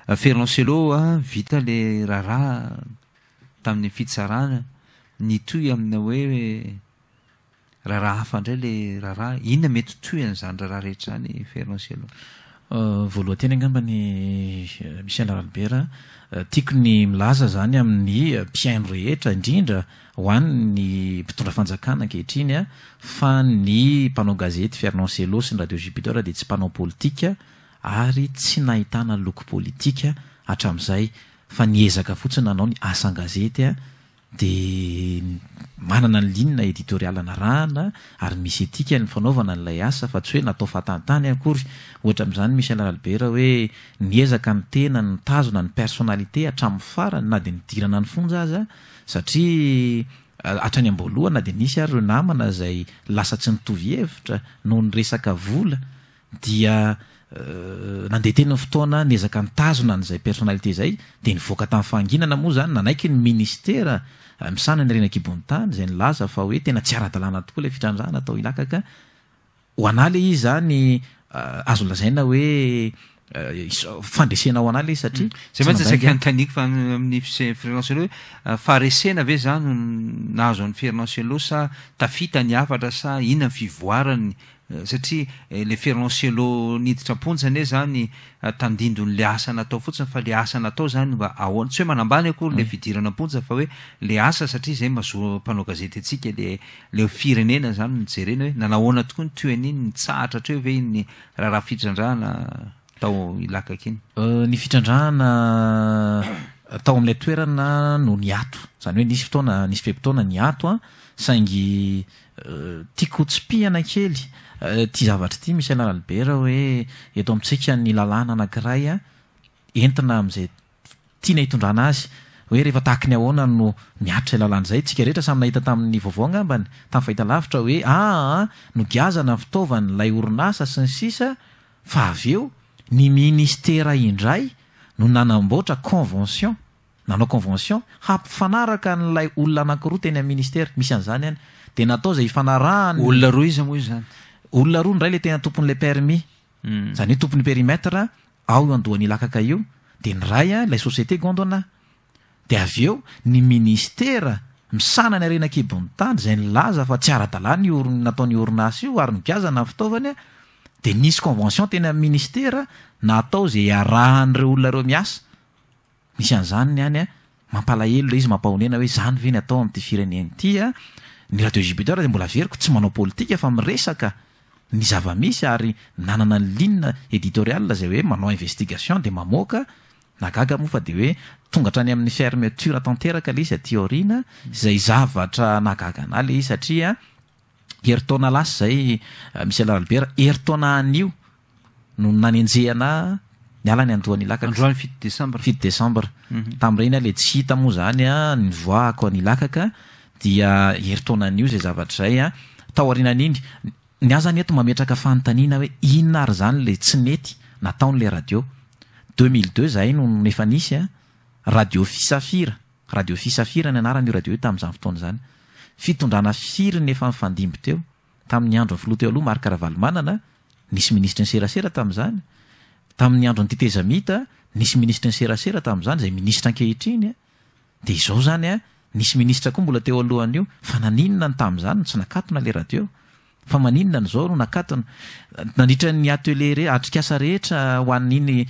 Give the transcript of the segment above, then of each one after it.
Ferlancelot vita le raharaha tamin'ny fitsarana nitoy amina hoe raharaha hafa indray le raharaha. Inona mety toy an'izany raharaha rehetra zany Ferlancelot? Voaloha teny angamba ny Michel Albert tiako ny milaza zany amin'ny mpiaino rehetra indrindra ho an'ny mpitondra fanjakana ankehitriny fa ny mpanao gazety Ferlancelot sy ny radio Jupiter dia tsy mpanao politika ary tsy nahitana loko politika hatramin'izay fa niezaka fotsiny nanao ny asan-gazety dia manana ny linina editorial narahana ary misy etika ny fanaovana n'ilay asa fa tsy hoe natao fatantany akory. Ohatra amin'izany Michel Albert hoe niezaka ny tena ny tazona ny personnalité hatramin'ny farany na dia nidirana ny fonja aza satria hatrany am-boalohany na dia nisy ary ireo namana izay lasa tsy nitovy hevitra noho ny resaka vola dia nandeha teny ny fotoana niezaka nitazona n'izay personnalité izay dia nivoaka tamin'ny fanginana moa zany nanaiky ny ministera misana ny Renakibonitany izay nilaza fa hoe tena tsy ara-dalàna tokoa ilay fitrandrahana atao ilakaka ho anahy ilay izy zany azo lazaina hoe fandresena ho anahy ilay izy satria zay mantsy saika anontaniako fa amin'ny Ferlancelot faharesena ve zany nahazo an'ny Ferlancelot sa tafita ny hafatra sa inona ny fivoarany satria le Ferlancelot niditra am-ponjany zany tandindon'le asa natao fotsiny fa le asa natao zany mba ahoana tsy hoe manambany akory le fidirana am-ponja fa hoe le asa satria zay mahazo mpanao gazety atsika le firenena zany nijerena hoe nanahoana tokoa ny toen'iny nitsahatra hatreo ve iny raharaha fitrandrahana tao ilakaka iny. Ny fitrandrahana tao amin'ilay toerana no niato zany hoe nisy fotoana niato saingy tiako tsypihana kely ty zavatra ty Michel Albert hoe eto amintsika ny lalàna anankiray entina amin'izay tiana hitondrana azy hoe rehefa tahaka ny ahoana no miatra lalàna izay tsika rehetra samy nahita tamin'ny vaovao angambany tamin'ny fahitalavitra hoe no giazana fitaovan'ilay orinasa sy ny sisa fa avy eo ny ministera indray no nanamboatra convention nanao convention hampifanaraka n'ilay olona anankiroa teny amin'ny ministera misy an'izany any dia natao izay hifanarahany olona roa izy moa izany olona roa ndray le tena tompon'ilay permis zany hoe tompon'ny périmètre ao io andohan'ny lakaka io dia ny ray ilay société Gondona dia avy eo ny ministera misana ny Renakibonitany izay nilaza fa tsy ara-dalàna nataony orinasa io ary nigiazana fitaovany dia nisy convention teny amin'ny ministera natao izay arahan'ireo olona reo miasa misy an'izany any mampalahelo ilay izy mampahonena hoe zany ve ny atao amin'ity fireneny ity ny radio Jupiter dia mbola veriko tsy manao politika fa miresaka ny zava-misy ary nanana ny linina editorial izay hoe manao investigation dia mamoaka nagaga moa fa dia hoe tonga hatrany amin'ny fermeture tanteraka ilay izy aty aoriana izay zavatra nagaga anahy ilay izy satria heritaona lasa izay Michel Albert heritaona anio no nanenjehana ny ala ny andohan'ny lakaka androany 7 Desambra tamin'ireny le tsy hita moa zany ny voako ny lakaka dia heritaona anio izay zavatra izay tao aorianan'iny ny azany eto mametraka fanontaniana hoe inona ary zany le tsy nety nataon'le radio 2002 zahay no nefa nisy radio Fisafira ny anaran'io radio io tamin'izany fotoana zany fitondrana firy nefa mifandimby teo tamin'ny andro ny filoha teo aloha Marc Ravalomanana nisy ministra ny serasera tamin'izany tamin'ny andro ny Titezamita nisy ministra ny serasera tamin'izany izay ministra ankehitriny dia izao zany nisy ministra koa mbola teo alohan'io fa naninona ny tamin'izany tsy nakatona le radio fa maninona n'izao no nakatona nandritra ny atelier atrikasa rehetra ho an'iny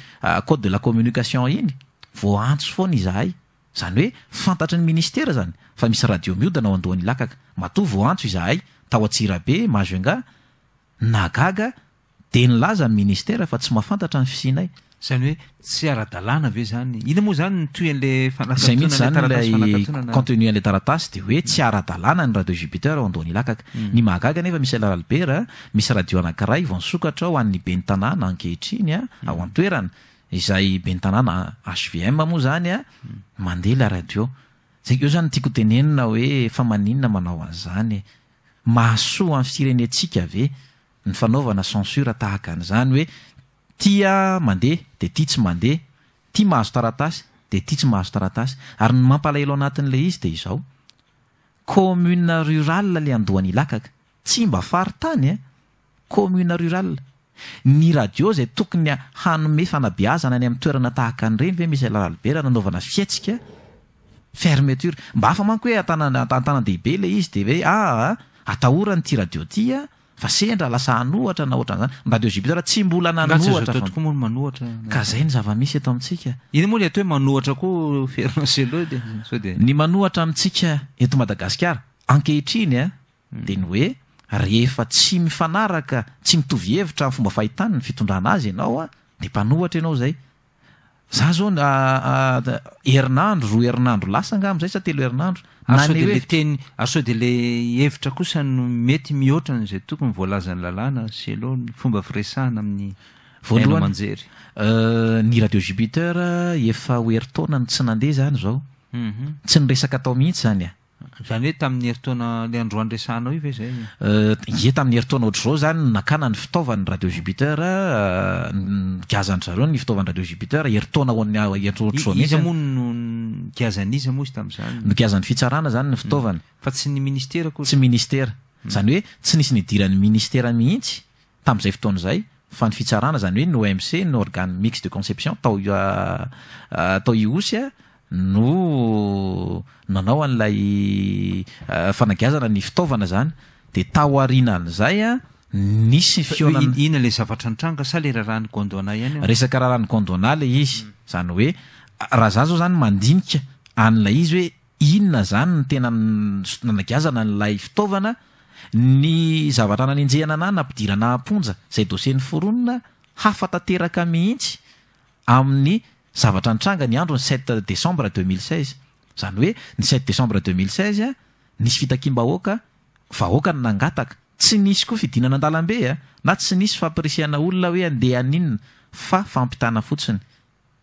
code de la communication iny vo antso foana izahay zany hoe fantatry ny ministera zany fa misy radio miodana ao andohan'ny lakaka matoa vo antso izahay tao Atsirabe Mazenga nagaga dia nilaza ny ministera fa tsy mahafantatra ny fisianay zany hoe tsy ara-dalàna ve zany ina moa zany nitoy an'le izay mihitsy zany ilay contenu an'le taratasy dia hoe tsy ara-dalàna ny radio Jupiter ao andohan'ny lakaka ny mahagaga nefa Michel Albert misy radio anankiray vao nisokatra ao an'ny ben'ny tanàna ankehitriny ao an-toerana izay ben'ny tanàna HVM moa zany mandeha la radio zay eo zany tiako tenenina hoe fa maninona manao an'izany mahasoa amin'ny firenetsika ve ny fanaovana censure tahaka an'izany hoe tia mandeha dia tia tsy mandeha tia mahazo taratasy dia tia tsy mahazo taratasy ary ny mampalahelo anatin'ilay izy dia izao commune rurale le andohan'ny lakaka tsy mba faritany commune rurale ny radio zay tokony hanome fanabeazana any amin'ny toerana tahaka an'ireny ve misy Albert nanaovana fietsika fermeture mba hafa manko hoe antanan-dehibe le izy de hoe atahorany ty radio ty fa sendra lasa hanohatra na ohatran'izany radio Jupiter tsy mbola nanohatra tokoa moa manohatra ka zay ny zava-misy eto amintsika iny moa le atao hoe manohatra koa Fernand de so de ny manohatra amintsika eto Madagasikara ankehitriny de ny hoe rehefa tsy mifanaraka tsy mitovy hevitra amin'ny fomba fahitana ny fitondrana azy ianao de mpanohatra ianao zay za zao herinandro roa herinandro lasa nga am'izay sa telo herinandro de le teny aso de le hevitra kosa no mety mihoatra n'izay tokony voalazany lalàna selon ny fomba firesahana amin'ny voalohany manjery ny radio Jupiter efa hoeritaona ny tsy nandeha zany zao tsy niresaka tao mihitsy zany zany hoe tamin'ny heritaona le androany resahanao io ve zay tamin'ny heritaona ohatr'izao zany nakana ny fitaovan'ny radio Jupiter gazany zareo ny fitaovan'ny radio Jupiter heritaona ohatr'izao izy moa no gazan'izy moa izy tamin'izany no gazan'ny fitsarana zany ny fitaovana fa tsy ny ministera koa tsy ministera zany hoe tsy nisy nidiran'ny ministera mihitsy tamin'izay fotoana izay fa ny fitsarana zany hoe ny OMC ny organe mixte de conception tao iosy no nanao an'ilay fanagazana ny fitaovana zany de tao aorianan'izay nisy fionana ina le zavatra nitranga sa le raharahany Gondwana ihany resaka raharahany Gondwana le izy zany hoe raha za zao zany mandinika an'ilay izy hoe inona zany ny tena nanagazana n'ilay fitaovana ny zavatra nanenjehana na nampidirana amponja zay dosie ny foronina hafa tanteraka mihitsy amin'ny zavatra nitranga ny andro ny 7 décembre 2016 zany hoe ny 7 décembre 2016 nisy fitakim-bahoaka vahoaka ny nangataka tsy nisy koa fidinana an-dalambe na tsy nisy fampirisihana olona hoe andeha aninona fa fampitana fotsiny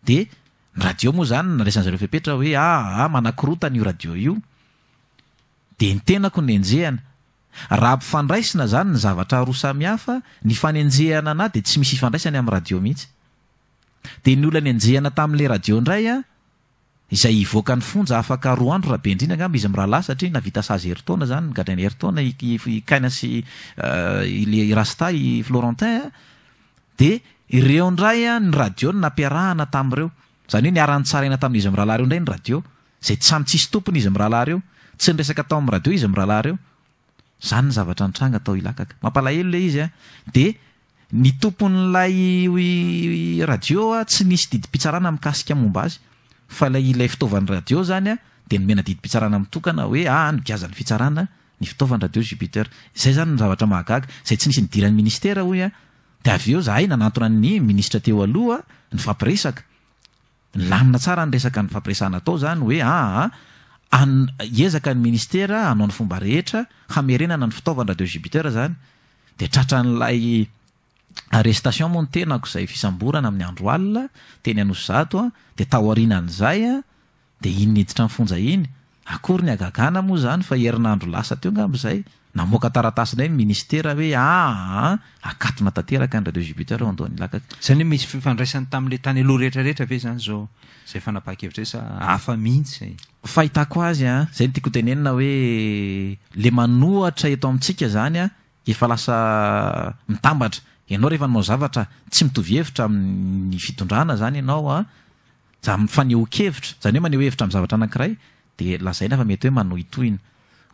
de ny radio moa zany naresan'zareo fepetra hoe manakorotana io radio io de ny tenako nenjehana raha mpifandraisina zany ny zavatra roa samihafa ny fanenjehana na de tsy misy ifandraisany amin'ny radio mihitsy de ny olona nenjehana tamin'le radio indray izay ivoaka ny fonja afaka roa andro raha be indrindra angamba izy mirahalahy satria navita sazy heritaona zany migadrany heritaona ikaina sy le rasta i Florentin de ireo indray ny radio ny nampiarahana tamin'ireo zany hoe niarany-tsaraina tamin'izy mirahalahy reo indray ny radio zay tsy samy tsisy tompony izy mirahalahy reo tsy niresaka tao amin'ny radio izy mirahalahy reo zany ny zavatra nitranga tao ilakaka mampalahelo le izy de ny tompon'lay radio tsy nisy didim-pitsarana mikasika momba azy fa ilay fitaovan'ny radio zany de nomena didim-pitsarana mitokana hoe nigazan'ny fitsarana ny fitaovan'ny radio Jupiter zay zany ny zavatra mahagaga zay tsy nisy nidiran'ny ministera hoy de avy eo zahay nanantona ny ministra teo aloha ny fampiresaka lamina tsara ny resaka ny fampiresana tao zany hoe ezaka ny ministera hanao ny fomba rehetra hamerenana ny fitaovan'ny radio Jupiter zany de tratran'lay arrestation moa ny tenako izay fisamborana amin'ny andro alina teny Anosizato de tao aorianan'izay de iny niditra ny fonja iny akory ny agagana moa zany fa herinandro lasa teo ngamb'izay namoaka taratasina hoe ministera hoe akatona tanteraka ny radio Jupiter andohan'ny lakaka zany hoe misy fifandraisany tamin'le tany aloha rehetrarehetra ve zany zao zay fanapaka-hevitra sa hafa mihitsy fahitako azy zay ny tiako tenenina hoe le manohatra eto amintsika zany efa lasa mitambatra ianao rehefa manao zavatra tsy mitovy hevitra amin'ny fitondrana zany ianao faneho-kevitra zany hoe maneho hevitra amin'ny zavatra anankiray de lazaina fa mety hoe manohitohina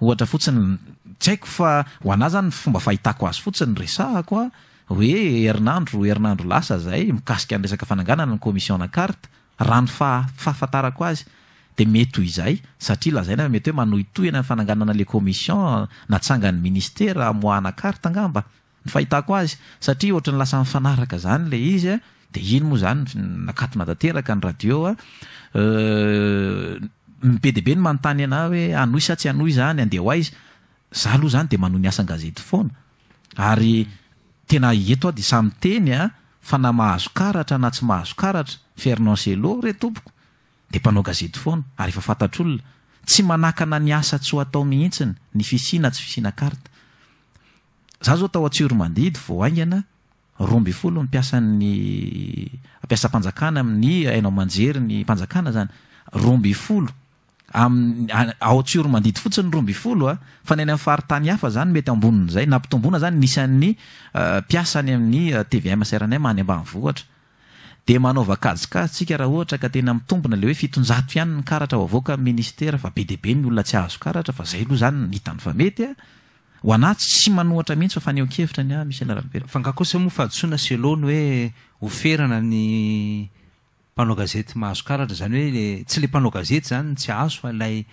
ohatra fotsiny tsy haiko fa ho ana zany fomba fahitako azy fotsiny resahako hoe herinandro lasa zay mikasika ny resaka fananganana ny commission na carte raha ny fahafantarako azy de mety toy izay satria lazaina fa mety hoe manohitohina ny fananganana le commission natsangan'ny ministera amoahana carte angamba ny fahitako azy satria ohatra ny lasa mifanaraka zany le izy de iny moa zany nakatona tanteraka ny radio be de be ny manontany ana hoe anohy sa tsy anohy zany andeha ho aizy za aloha zany de manohy ny asan gazety foana ary tena eto de samy teny fa na mahazo karatra na tsy mahazo karatra Fernand Sello re tompoko de mpanao gazety foana ary efa fantatr'olona tsy manakana ny asa tsy ho atao mihitsiny ny fisina tsy fisina karta za zao tao Atsiromandidy vao aingana 12 ny mpiasa mpanjakana amin'ny ainao manjery ny mpanjakana zany 12 ao tsioro mandidy fotsiny 20 fa ny any amin'ny faritany hafa zany mety ambonin'izay nampitomboana zany nisan'ny mpiasany amin'ny TVM Seranay many ambanivohitra de manao vakajikajitsika raha ohatra ka tena mitombona le hoe 700 ihany ny karatra avoaka amin'ny ministera fa be de be ny olona tsy azo karatra fa zay aloha zany hitany fa mety ho anaty tsy manohatra mihitsy fa faneho-kevitra ny Michel Ralbera fa ngakosa moa fahadisoana selony hoe oferana ny mpanao gazety mahazo karatra zany hoe tsy le mpanao gazety zany tsy azo fa lay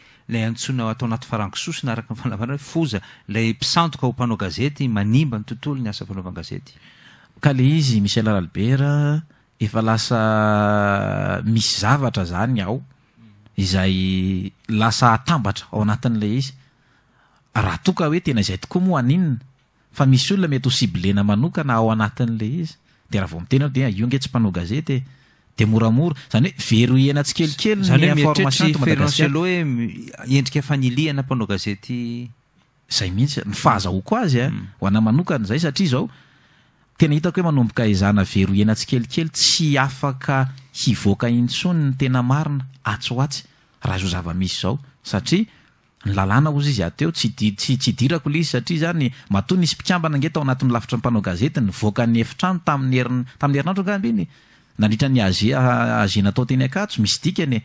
antsoina atao anaty farangisosina araka ny fanavana hoe foza lay mpisandoka ho mpanao gazety manimba ny tontolo ny asa fanaovana gazety ka le izy Michel Ralbera efa lasa misy zavatra zany ao izay lasa atambatra ao anatin'le izy raha toka hoe tena izay tokoa moa aninona fa misy olona mety ho siblena manokana ao anatin'le izy de raha vao mitena de io nge tsy mpanao gazety de moramora zany hoe very hena tsy kelikely ny information to Madagasikara hoe endrika fanilihana mpanao gazety zay mihitsy ny fahazahoko azy ho ana manokana zay satria zao tena hitako hoe manomboka izana very hena tsy kelikely tsy afaka hivoaka intsony ny tena marina atsoatsy raha zo zava-misy zao satria ny lalàna ozy izy ateo tsy dirako le izy satria zany matoa nisy mpikambana nge tao anatin'ny lafitra ny mpanao gazety nivoaka ny efitrano tamin'ny herinandro angamby iny nandritra ny aze natao teny akatso misy dikany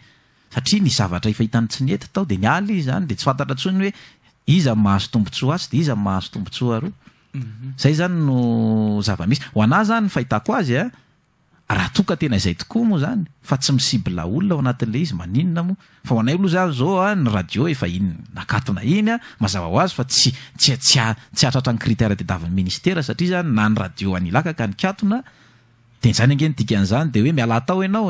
satria ny zavatra ifahitany tsy nety tao de nialy izy zany de tsy fantatra tsony hoe iza mahazo tombontsoa atsy de iza mahazo tombontsoa aroa zay zany no zava-misy ho ana zany ny fahitako azy raha toka tena izay tokoa moa zany fa tsy misibla olona ao anatin'le izy maninona moa fa ho anay aloha zany zao ny radio efa iny nakatona iny mazava ho azy fa tsy atratra ny critère tediavin'ny ministera satria zany na ny radio anilaka ka nikatona de zany ange nidikan'izany de hoe miala tao ianao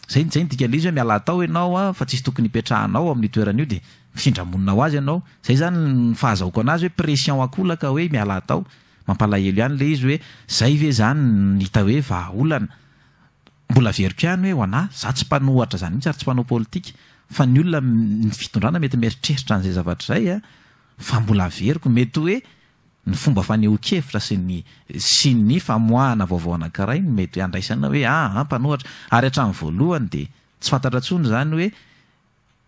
zay nidika izy hoe miala tao ianao fa tsisy tokony hipetrahanao amin'ny toerana io de findramonina ho azy ianao zay zany ny fahazahoko anazy hoe pression akolaka hoe miala tao mampalahelo ihany le izy hoe zay ve zany hita hoe vahaolana mbola verim-piano hoe ho ana za tsy mpanohatra zany mihitsy ary tsy mpanao politika fa ny olona ny fitondrana mety mieritreritra an'izay zavatra zay fa mbola veriko mety hoe ny fomba faneho-kevitra sy ny famoahana vaovao anankiray mety andraisana hoe mpanohatra ary hatramin'ny voalohany de tsy fantatra tsony zany hoe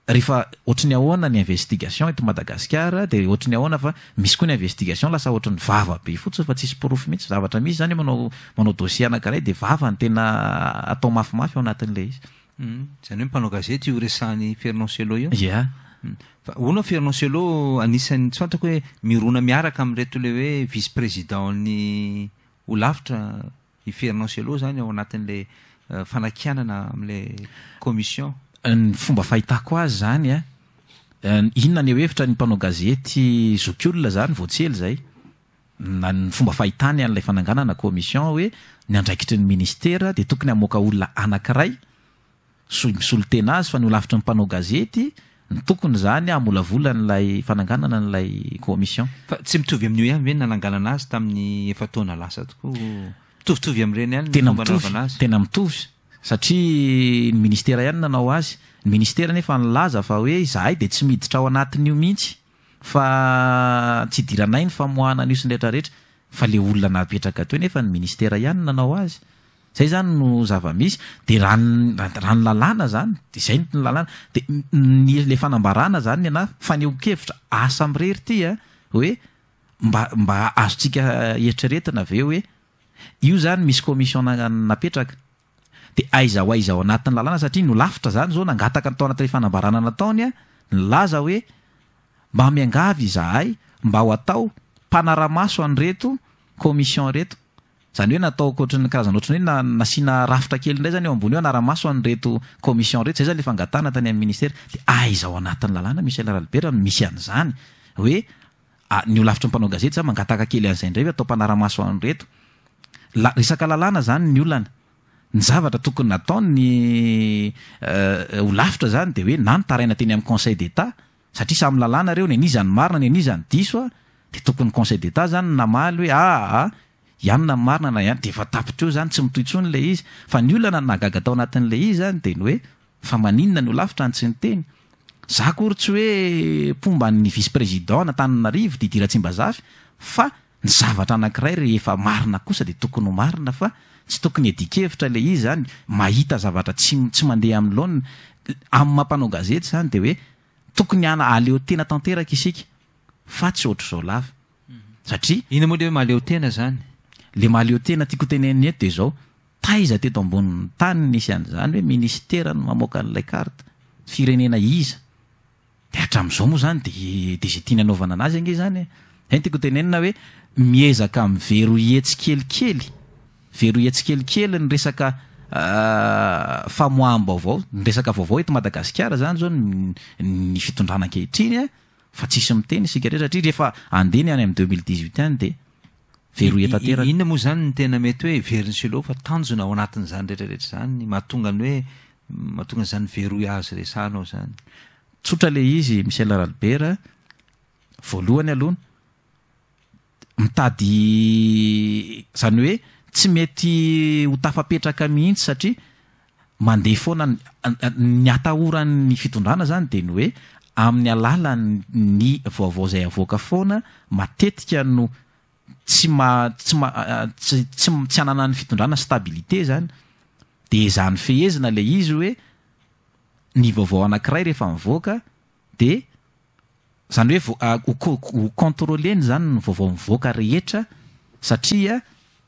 rehefa ohatry ny ahoana ny investigation eto Madagasikara de ohatry ny ahoana fa misy koa ny investigation lasa ohatry ny vava be fotsiny fa tsisy porofo mihitsy zavatra misy zany manao dossier anankiray de vava ny tena atao mafimafy ao anatin'le izy zany hoe mpanao gazety io resan'ny Fernand Sello io fa ono Fernand Sello anisan'ny tsy fantako hoe mirona miaraka amin'reto le hoe vice président ny olavitra i Fernand Sello zany ao anatin'le fanakianana amin'le commission ny fomba fahitako azy zany inona ny hevitra ny mpanao gazety zokiolona zany voatsely zay na ny fomba fahitany an'ilay fananganana commission hoe ny andraikitry ny ministera de tokony hamoaka olona anankiray misolo tena azy fa ny olavitra ny mpanao gazety ny tokony zany amolavolana n'lay fananganana n'lay commission fa tsy mitovy amin'io ihany ve nananganana azy tamin'ny efa taona lasa tokoa mitovitovy amin'ireny ihany tena mitovy satria ny ministera ihany nanao azy ny ministera nefa nilaza fa hoe zahay de tsy miditra ao anatin'io mihitsy fa tsy diranay ny famoahana an'io sy nrehetrarehetra fa le olona napetraka teo nefa ny ministera ihany nanao azy zay zany no zava-misy de raha ny lalàna zany de zay ny lalàna de le fanambarana zany ana faneho-kevitra asa mirery ty hoe mba azotsika eritreretina ve hoe io zany misy commission napetraka de aiza ho aiza ao anatin'ny lalàna satria no lafitra zany zao nangataka tao anatin'le fanambarana nataony nilaza hoe mba miangavy zahay mba ho atao mpanaramaso an'reto commission reto zany hoe nataoko ohatrany karazana ohatrany hoe nasiana rafitra kely indray zany eo ambony eo anaramaso an'reto commission reto zay zany le fangatana tany amin'ny ministera de aiza ao anatin'ny lalàna Michel Ralbera misy an'izany hoe ny olavitra mpanao gazety zany mangataka kely an'izay indray hoe atao mpanaramaso an'reto resaka lalàna zany ny olana ny zavatra tokony nataony olavitra zany de hoe na nitaraina teny amin'ny conseil d'état satria samy lalàna reo ny anizany marina ny anizany diso de tokony conseil d'état zany namaly hoe ianona marina na ihany de efa tapitra eo zany tsy mitoitsony le izy fa ny olana nagaga tao anatin'le izy zany de ny hoe fa maninona ny olavitra ny tsy ny teny za kory tsy hoe pomba ny vice président n'Antananarivo Didira Tsimbazafy fa ny zavatra anankiray rehefa marina kosa de tokony ho marina fa tsy tokony edikevitra le izy zany mahita zavatra tsy mandeha amin'ny laonina amin'ny mampanao gazety zany de hoe tokony aleo tena tanteraka isika fa tsy ohatr' zao lava satria ina moa le hoe mahaleo tena zany le mahaleo tena tiako teneniny eto de zao taiza teto amboniny tany nisy an'izany hoe ministera no mamoaka an'ilay karta firenena iza de hatramin'izao moa zany de zay tiany anaovana anazy ange zany zay tiako tenenina hoe miezaka amin'ny verohetsikelikely ny resaka famoaham-baovao ny resaka vaovao eto Madagasikara zany zao ny fitondrana ankehitriny fa tsisy miteny isika rehetra satria rehefa andeny any amin'ny 2018 any de verohetanteraka. Inona moa zany ny tena mety hoe veriny silo fa tanjona ao anatin'izany rehetrarehetra zany mahatonga ny hoe mahatonga izany veroy azy resanao zany. Tsotra le izy Michel Albert, voalohany aloha mitady zany hoe tsy mety ho tafapetraka mihitsy satria mandeha foana ny atahoran'ny fitondrana zany de ny hoe amin'ny alalan'ny vaovao zay avoaka foana matetika no tsy anana ny fitondrana stabilité zany de zany fehezina le izy hoe ny vaovao anankiray rehefa mivoaka de zany hoe ho contrôleny zany ny vaovao mivoaka rehetra satria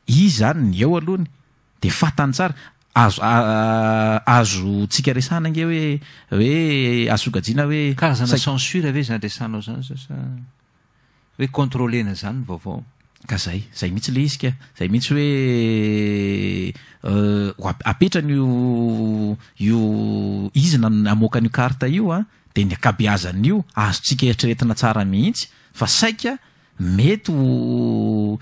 izy zany ny eo alohany de fatany tsara azo tsika resana nge hoe azogajiana hoe karazana censure ve zany resanao zany sa hoe contrôlena zany vaovao ka zay mihitsy le izy ka zay mihitsy hoe apetrany io izy namoaka an'io karta io de ny akabeazan'io azo tsika eritreretina tsara mihitsy fa saika mety ho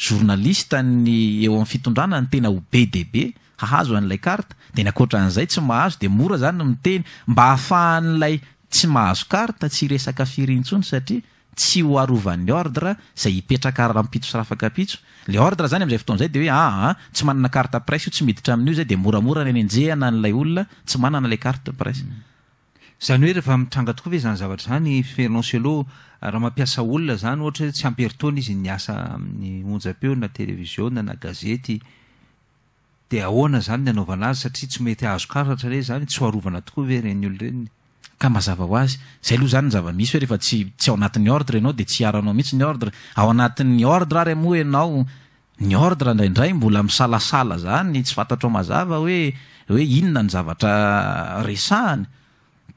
journaliste ny eo amin'ny fitondrana ny tena ho be de be hahazo an'ilay karta de ny akoatran'izay tsy mahazo de mora zany miteny mba hahafahan'ilay tsy mahazo karta tsy resaka firy intsony satria tsy ho arovan'ny ordre zay hipetraka rampitso sy rafakapitso le ordre zany am'izay fotoan'izay de hoe tsy manana carte presse io tsy miditra amin'io zay de moramora ny enjehana n'ilay olona tsy manana le carte presse. Zany hoe rehefa mitranga tokoa ve zany zavatra zany Fernand raha mampiasa olona zany ohatra hoe tsy ampy-heritaona izy niasa amin'ny onjam-peo na televiziona na gazety de ahoana zany ny anaovana azy satria tsy mety azo karatra re zany tsy ho arovana tokoa ve reny olo reny ka mazava ho azy zay aloha zany ny zava-misy hoe rehefa tsy ao anatin'ny ordre ianao de tsy hiaranao mihitsy ny ordre ao anatin'ny ordre ary moa ianao ny ordre indraindray mbola misalasala zany tsy fantatro mazava hoe inona ny zavatra resahany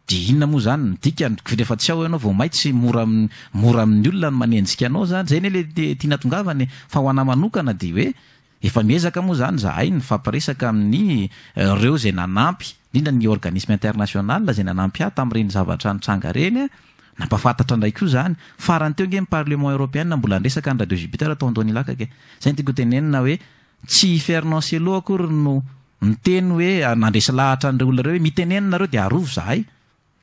de inona moa zany midika rehefa tsy ao ianao vao may tsy mora amin'ny olona ny manenjika anao zany zay le tiana tongavany fa ho ana manokana de hoe efa miezaka moa zany zahay ny fampiresaka amin'ny reo zay nanampy indrindra ny organisme international zay nanampy tamin'ireny zavatra nitranga reny nampafantatra indray koa zany farany teo nge parlement européen mbola ndresaka ny radio Jupiter atao andony lakaka zay tiako tenenina hoe tsy Fernand Sello akory no miteny hoe nandresa lahatra an'ireo olona reo hoe mitenenina reo de arovo zahay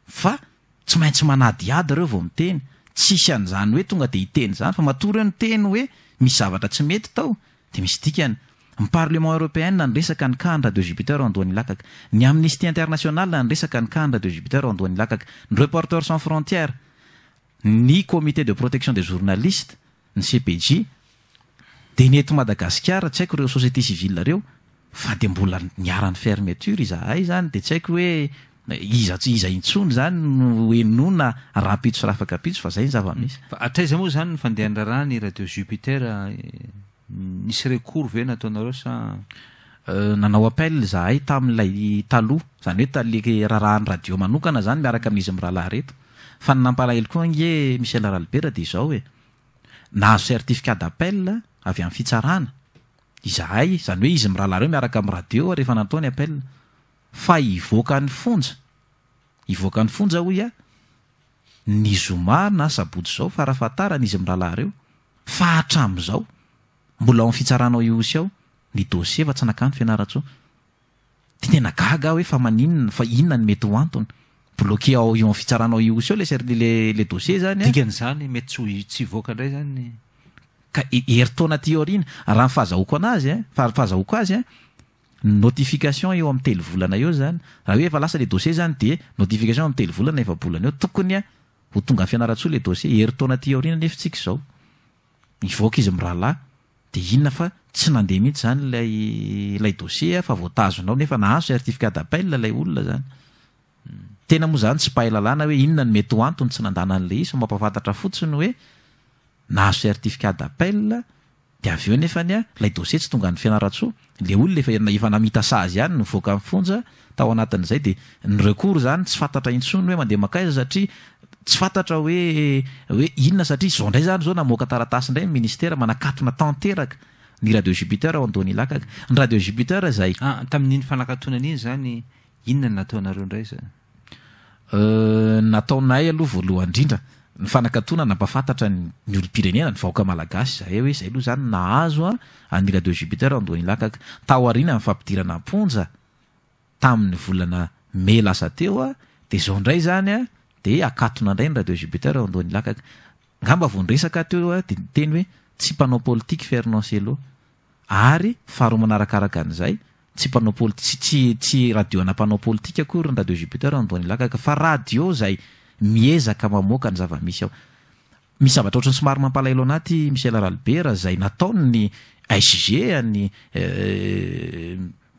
fa tsy maintsy manadiady reo vao miteny tsisy an'izany hoe tonga de hiteny zany fa matory eo ny teny hoe misy zavatra tsy mety tao de misy dikany ny parlement européen nresaka ny cas ny radio Jupiter andoany lakaka ny Amnesty International nresaka ny cas ny radio Jupiter andoany lakaka ny Reporters sans frontières ny comité de protection des journalistes ny CPJ de ny eto Madagasikara tsy haiko reo société civile reo fa de mbola niaran'ny fermeture izahay zany de tsy haiko hoe iza intsony zany no enona rapitso sy rafakapitso fa zay ny zava-misy fa atraiza moa zany ny fandehandrarah ny radio Jupiter nisy recours ve nataonareo sa nanao appel zahay tamin'ilay taloha zany hoe le rarahan'ny radio manokana zany miaraka amin'izy mirahalahy reto fa ny nampalahelo koa nge Michel Albert de izao hoe nahazo certificat d'appel avy amin'ny fitsarana izahay zany hoe izy mirahalahy reo miaraka amin'ny radio rehefa natao ny appel fa ivoaka ny fonja hoy ny zoma na sabotsy zao fa raha fatarana izy mirahalahy reo fa hatramin'izao mbola ao amin'ny fitsaranao iosy ao ny dossier fa tsy nakano fianaratso de tena gaga hoe fa maninona fa inona ny mety ho antony bloqué ao io amin'ny fitsaranao iosy ao le dossier zany dikan'izany mety tsy voaka indray zany ka heritaona ty aoriana raha fahazahoko anazy fahazahoko azy notification eo amin'ny telo volana eo zany raha hoe efa lasa le dossier zany de notification amin'ny telo volana efa bolana eo tokony ho tonga ny fianaratsoa le dossier heritaona ty aoriana nefitsika zao ivoaka izy mirahalahy de inona fa tsy nandeha mihitsy zany lay dossier fa voatazonao nefa nahazo certificat d'appel lay olona zany. Tena moa zany tsy pahay lalàna hoe inona ny mety ho antony tsy nandana an'le izy fa mampafantatra fotsiny hoe nahazo certificat d'appel de avy eo nefany lay dossier tsy tonga ny fianaratsoa le olona efa namita sazy ihany nivoaka amin'ny fonja tao anatin'izay de ny recours zany tsy fantatra intsony hoe mandeha makaiza satria tsy fantatra hoe inona satria zao ndray zany zao namoaka taratasy indray ny ministera manakatona tanteraka ny radio Jupiter ao Andony Lakaka. Ny radio Jupiter zay tamin'iny fanakatonana iny zany inona ny nataonareo ndray zany? Nataonay aloha voalohany indrindra ny fanakatona nampafantatra ny olom-pirenena ny vahoaka malagasy zay hoe zay aloha zany nahazo ny radio Jupiter ao Andony Lakaka tao aoriana amin'ny fampidirana amponja tamin'ny volana May lasa teo de zao ndray zany de akatona ndray ny radio Jupiter ao Andony Lakaka. Ngamba vonresaka teo de niteny hoe tsy mpanao politika Fernand Sello ary faharoa manarakaraka an'izay tsy mpanao politika tsy radio ana mpanao politika akory ny radio Jupiter ao Andony Lakaka fa radio zay miezaka mamoaka ny zava-misy ao. Misy zavatra ohatrany somary mampalahelo anaty Michel Ralbert zay nataony SG ny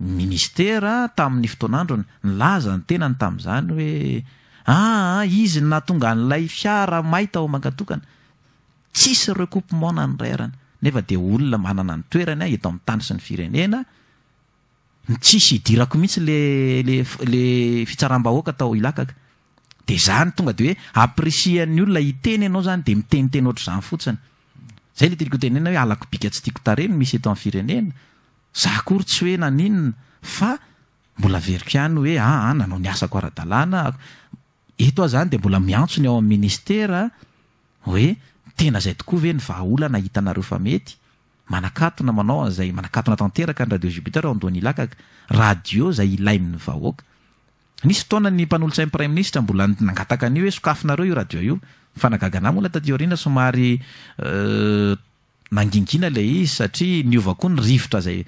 ministera tamin'ny fotoanandrony nilaza ny tenany tamin'izany hoe izy natonga an'ilay fiara mahita ao mankatokana tsisy recoupement nandrairana nefa de olona manana ny toerany eto amin'ny tany sy ny firenena tsisy idirako mihitsy le fitsaram-bahoaka tao Ilakaka de zany tonga de hoe apresian'ny olona iteny ianao zany de miteniteny ohatr' zany fotsiny zay le tiako tenena hoe alako bika tsy tiako tareno misy eto amin'ny firenena za akory tsy hoe naninona fa mbola veriko ihany hoe nanao ny asako ara-dalàna eto zany de mbola miantsony ao amin'ny ministera hoe tena zay tokoa ve ny vahaolana hitanareo fa mety manakatona manao zay manakatona tanteraka ny radio Jupiter ao Andony Lakaka radio zay ilain'ny vahoaka. Nisy fotoana ny mpanolotsain'ny prime ministre mbola nangataka an'io hoe sokafinareo io radio io fa nagagana mola taty aoriana somary nangingina le izy satria niova koa ny rivotra zay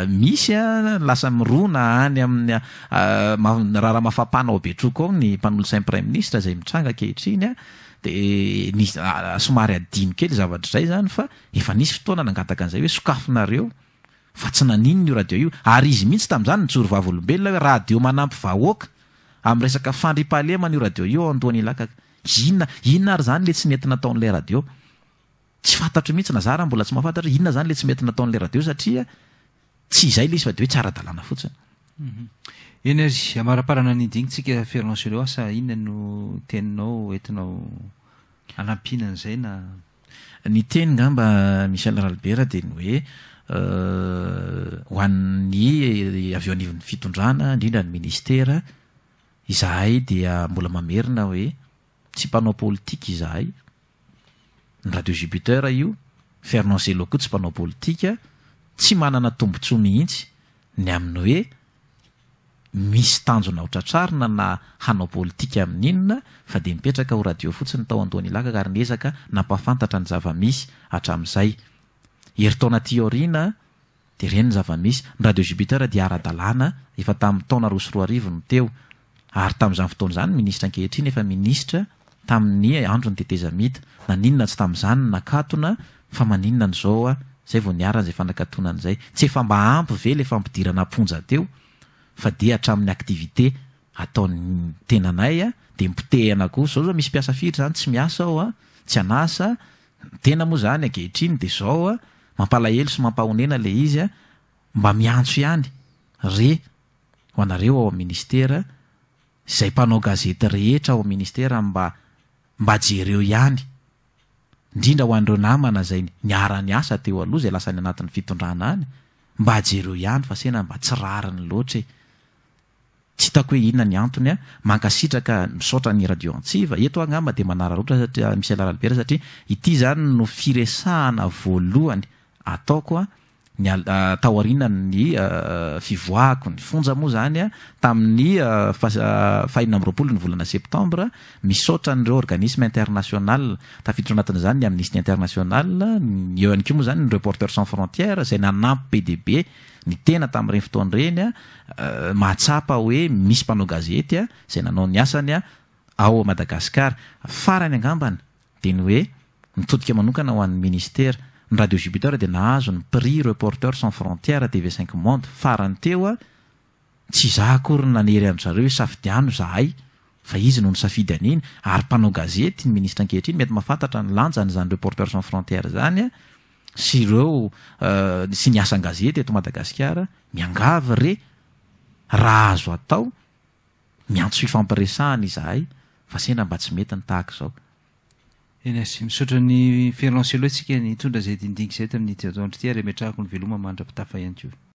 misy lasa mirona any amin'ny raha mafapana ao Betroko ao ny mpanolotsain'ny prime ministre zay mitranga kehitriny de nisy somary adiny kely zavatra zay zany fa efa nisy fotoana nangataka an'izay hoe sokafinareo fa tsy naninona io radio io ary izy mihitsy tamin'izany nitsoro vavolombelona hoe radio manampy vahoaka amin'ny resaka fandripahalemana io radio io ao Andony Lakaka. Inona ary zany le tsy mety nataon'ilay radio tsy fantatro mihitsy nazara mbola tsy mahafantatra inona zany le tsy mety nataon'ilay radio satria tsy izay le izy fa de hoe tsara-dalàna fotsiny. Enerzy amaraparana nindinitsika Fernand Sello asa inona no teninao entinao anampina an'izay na ny teny ngamba Michel Ralbert de ny hoe ho an'ny avy anivon'ny fitondrana indrindra ny ministera izahay dia mbola mamerina hoe tsy mpanao politika izahay. Ny radio Jupiter io Fernand Sello koa tsy mpanao politika tsy manana tombontsoa mihitsy ny amin'ny hoe misy tanjona otratrarina na hanao politika amin'inona fa de mipetraka ho radio fotsiny tao Andony Lakaka ary niezaka nampafantatra ny zava-misy hatramin'izay. Heritaona tioriana de reny ny zava-misy ny radio Jupiter dia ara-dalàna efa tamin'ny taona 2024 no teo ary tamin'izany fotoana izany ministra ankehitriny efa ministra tamin'ny andro ny tetezamita naninona tsy tamin'izany nakatona fa maninona n'izao zay vao niarana zay fanakatonana izay tsy efa mba ampy ve le fampidirana amponja teo fa de hatramin'ny aktivité ataon'ny tenanay de mipotehana koa zao misy mpiasa firy zany tsy miasa ao tsy anasa tena moa zany ankehitriny de zao mampalahelo sy mampahonena le izy mba miantso ihany re ho anareo ao amin'ny ministera izay mpanao gazety rehetra ao amin'ny ministera mba jereo ihany indrindra ho an'ireo namana zay niara-ny asa teo aloha zay lasa ny anatin'ny fitondrana any mba jereo ihany fa sena mba tsy rariny loatra tsy hitako hoe inona ny antony mankasitraka misaotra ny radio Antsiva eto angamba de manararoatra satria Michel Ralbert satria ity zany no firesahana voalohany ataoko ny tao aoriana ny fivoahako ny fonja moa zany tamin'ny 20 ny volana septambra misaotra n'ireo organisme international tafiditra anatin'izany ny Amnesty International eo ihany koa moa zany ny Reporters sans frontières zay nanampy PDB ny tena tamin'ireny fotoana ireny mahatsapa hoe misy mpanao gazety zay nanao ny asany ao Madagasikara farany angambany de ny hoe mitodika manokana ho an'ny ministera ny radio Jupiter dia nahazo ny prix Reporters sans frontières TV5 Monde farany teo a tsy izaho akory nanery an zareo hoe safidiano zahay fa izy no ny safidy an'iny ary mpanao gazety ny ministra ankehitriny mety mahafantatra ny lanjan'izany Reporters sans frontières zany a sy ireo sy ny asan gazety eto Madagasikara miangavy re raha azo atao miantso ifampiresahana izahay fa sena mba tsy mety ny tahaka izao. Eny asy misaotra ny Ferdinand Sello antsika nitondra izay dindinika izay tamin'ny andro ity ary metrahako ny veloma mandrapitafa ihany koa.